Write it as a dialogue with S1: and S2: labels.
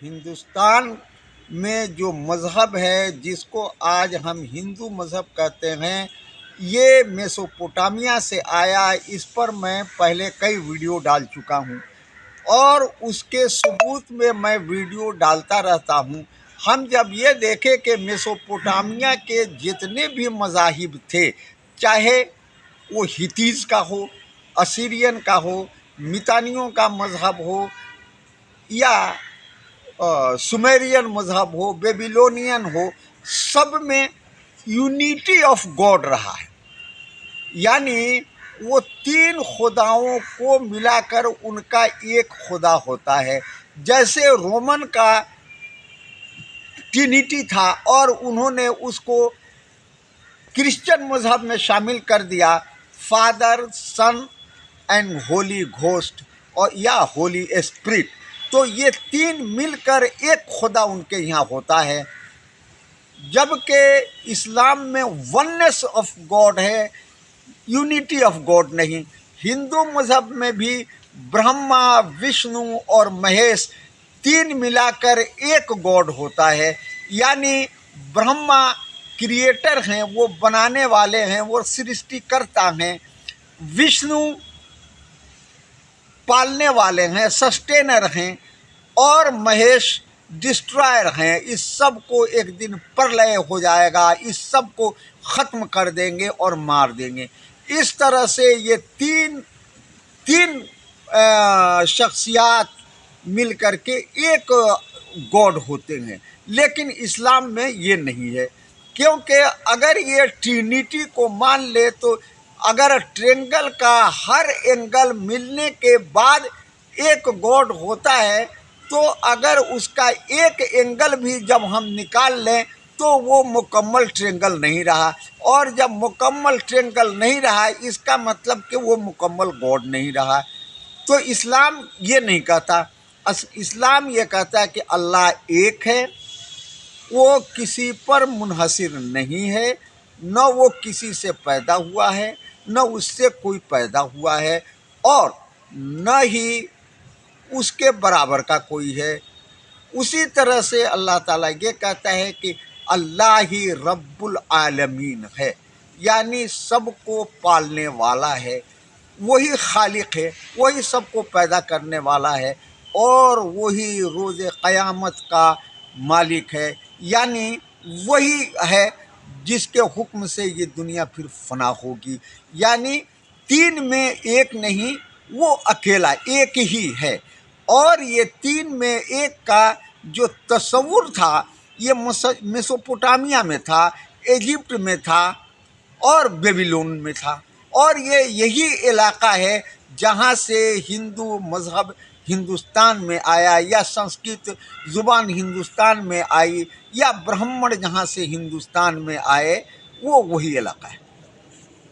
S1: ہندوستان میں جو مذہب ہے جس کو آج ہم ہندو مذہب کہتے ہیں، یہ میسوپوٹامیہ سے آیا۔ اس پر میں پہلے کئی ویڈیو ڈال چکا ہوں اور اس کے ثبوت میں ویڈیو ڈالتا رہتا ہوں۔ ہم جب یہ دیکھیں کہ میسوپوٹامیہ کے جتنے بھی مذاہب تھے، چاہے وہ ہتیز کا ہو، اسیرین کا ہو، میتانیوں کا مذہب ہو، یا سمیرین مذہب ہو، بیبیلونین ہو، سب میں یونیٹی آف گاڈ رہا ہے، یعنی وہ تین خداؤں کو ملا کر ان کا ایک خدا ہوتا ہے۔ جیسے رومن کا ٹرینیٹی تھا اور انہوں نے اس کو کرسچن مذہب میں شامل کر دیا، father, son and holy ghost, اور یا ہولی اسپرٹ، تو یہ تین مل کر ایک خدا ان کے یہاں ہوتا ہے۔ جبکہ اسلام میں وننس آف گاڈ ہے، یونیٹی آف گاڈ نہیں۔ ہندو مذہب میں بھی برہما، وشنو اور مہیش تین ملا کر ایک گاڈ ہوتا ہے، یعنی برہما کریٹر ہیں، وہ بنانے والے ہیں، وہ سرشٹی کرتا ہیں۔ وشنو پالنے والے ہیں، سسٹینر ہیں، اور مہیش ڈسٹرائر ہیں۔ اس سب کو ایک دن پرلے ہو جائے گا، اس سب کو ختم کر دیں گے اور مار دیں گے۔ اس طرح سے یہ تین شخصیات مل کر کے ایک گاڈ ہوتے ہیں، لیکن اسلام میں یہ نہیں ہے، کیونکہ اگر یہ ٹرینیٹی کو مان لے تو اگر ٹرینگل کا ہر اینگل ملنے کے بعد ایک گاڈ ہوتا ہے، تو اگر اس کا ایک اینگل بھی جب ہم نکال لیں تو وہ مکمل ٹرینگل نہیں رہا، اور جب مکمل ٹرینگل نہیں رہا اس کا مطلب کہ وہ مکمل گاڈ نہیں رہا۔ تو اسلام یہ نہیں کہتا، اسلام یہ کہتا ہے کہ اللہ ایک ہے، وہ کسی پر منحصر نہیں ہے، نہ وہ کسی سے پیدا ہوا ہے، نہ اس سے کوئی پیدا ہوا ہے، اور نہ ہی اس کے برابر کا کوئی ہے۔ اسی طرح سے اللہ تعالیٰ یہ کہتا ہے کہ اللہ ہی رب العالمین ہے، یعنی سب کو پالنے والا ہے، وہی خالق ہے، وہی سب کو پیدا کرنے والا ہے، اور وہی روز قیامت کا مالک ہے، یعنی وہی ہے جس کے حکم سے یہ دنیا پھر فنا ہوگی۔ یعنی تین میں ایک نہیں، وہ اکیلا ایک ہی ہے۔ اور یہ تین میں ایک کا جو تصور تھا، یہ میسوپوٹامیہ میں تھا، ایجپٹ میں تھا، اور بیبیلون میں تھا، اور یہی علاقہ ہے جہاں سے ہندو مذہب ہندوستان میں آیا، یا سنسکرت زبان ہندوستان میں آئی، یا برہمن جہاں سے ہندوستان میں آئے، وہ وہی علاقہ ہے۔